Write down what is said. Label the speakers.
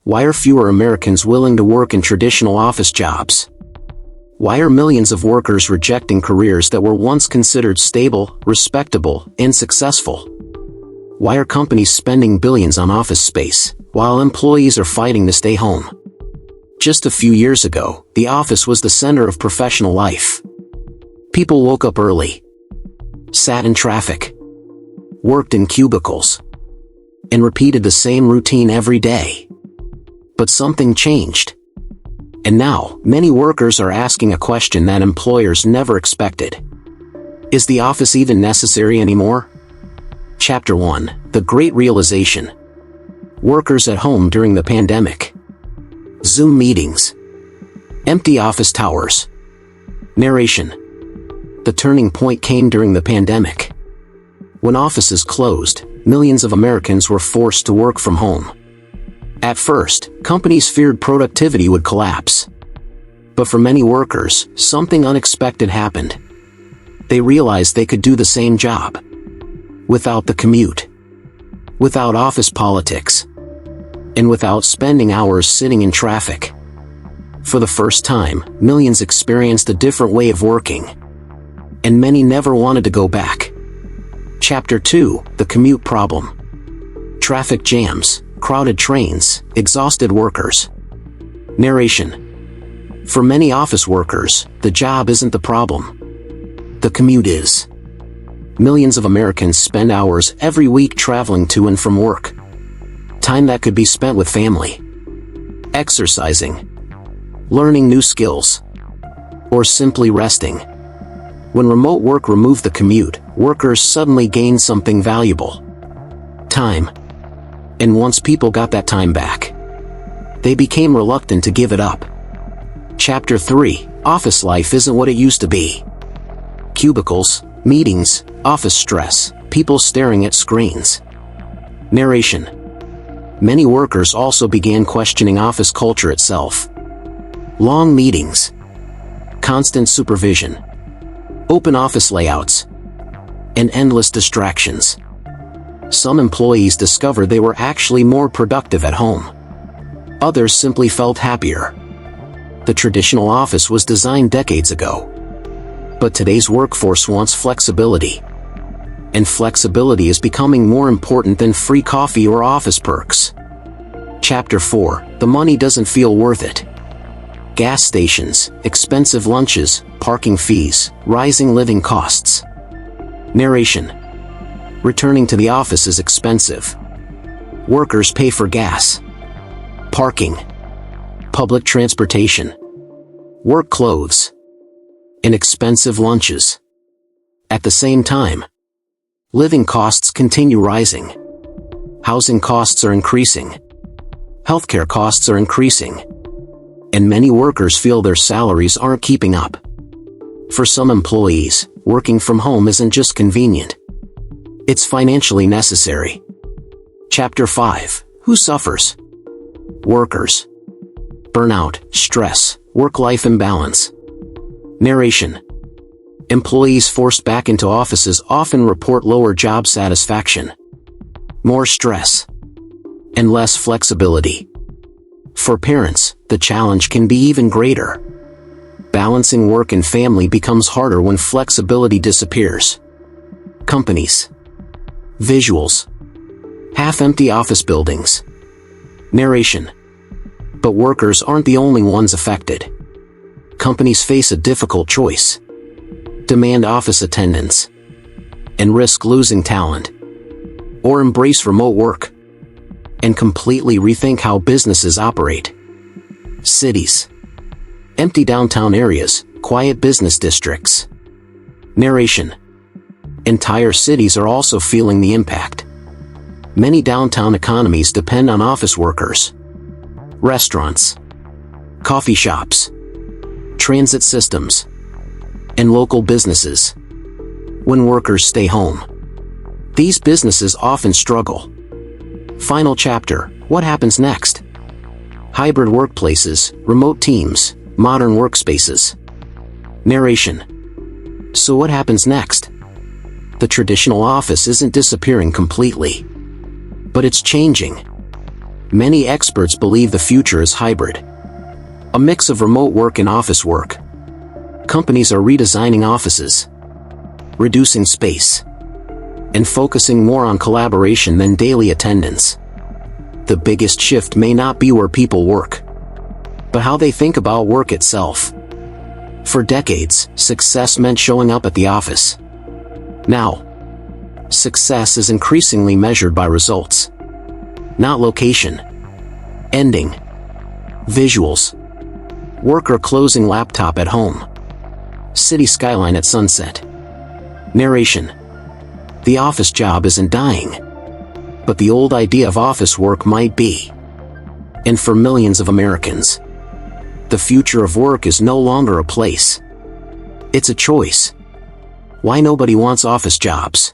Speaker 1: Why are fewer Americans willing to work in traditional office jobs? Why are millions of workers rejecting careers that were once considered stable, respectable, and successful? Why are companies spending billions on office space, while employees are fighting to stay home? Just a few years ago, the office was the center of professional life. People woke up early, sat in traffic, worked in cubicles, and repeated the same routine every day. But something changed. And now, many workers are asking a question that employers never expected. Is the office even necessary anymore? Chapter 1: The Great Realization. Workers at home during the pandemic. Zoom meetings. Empty office towers. Narration. The turning point came during the pandemic. When offices closed, millions of Americans were forced to work from home. At first, companies feared productivity would collapse. But for many workers, something unexpected happened. They realized they could do the same job without the commute, without office politics, and without spending hours sitting in traffic. For the first time, millions experienced a different way of working. And many never wanted to go back. Chapter 2: The Commute Problem. Traffic jams, crowded trains, exhausted workers. Narration. For many office workers, the job isn't the problem. The commute is. Millions of Americans spend hours every week traveling to and from work. Time that could be spent with family, exercising, learning new skills, or simply resting. When remote work removed the commute, workers suddenly gained something valuable: time. And once people got that time back, they became reluctant to give it up. Chapter 3: Office life isn't what it used to be. Cubicles, meetings, office stress, people staring at screens. Narration. Many workers also began questioning office culture itself. Long meetings, constant supervision, open office layouts, and endless distractions. Some employees discovered they were actually more productive at home. Others simply felt happier. The traditional office was designed decades ago. But today's workforce wants flexibility. And flexibility is becoming more important than free coffee or office perks. Chapter 4: The Money Doesn't Feel Worth It. Gas stations, expensive lunches, parking fees, rising living costs. Narration. Returning to the office is expensive. Workers pay for gas, parking, public transportation, work clothes, and expensive lunches. At the same time, living costs continue rising. Housing costs are increasing. Healthcare costs are increasing. And many workers feel their salaries aren't keeping up. For some employees, working from home isn't just convenient. It's financially necessary. Chapter 5: Who suffers? Workers. Burnout, stress, work-life imbalance. Narration. Employees forced back into offices often report lower job satisfaction, more stress, and less flexibility. For parents, the challenge can be even greater. Balancing work and family becomes harder when flexibility disappears. Companies. Visuals. Half-empty office buildings. Narration. But workers aren't the only ones affected. Companies face a difficult choice: demand office attendance, and risk losing talent. Or embrace remote work, and completely rethink how businesses operate. Cities. Empty downtown areas, quiet business districts. Narration. Entire cities are also feeling the impact. Many downtown economies depend on office workers. Restaurants, coffee shops, transit systems, and local businesses. When workers stay home, these businesses often struggle. Final chapter: What happens next? Hybrid workplaces, remote teams, modern workspaces. Narration. So what happens next? The traditional office isn't disappearing completely, but it's changing. Many experts believe the future is hybrid. A mix of remote work and office work. Companies are redesigning offices, reducing space, and focusing more on collaboration than daily attendance. The biggest shift may not be where people work, but how they think about work itself. For decades, success meant showing up at the office. Now, success is increasingly measured by results, not location. Ending. Visuals. Worker closing laptop at home. City skyline at sunset. Narration. The office job isn't dying, but the old idea of office work might be. And for millions of Americans, the future of work is no longer a place. It's a choice. Why nobody wants office jobs?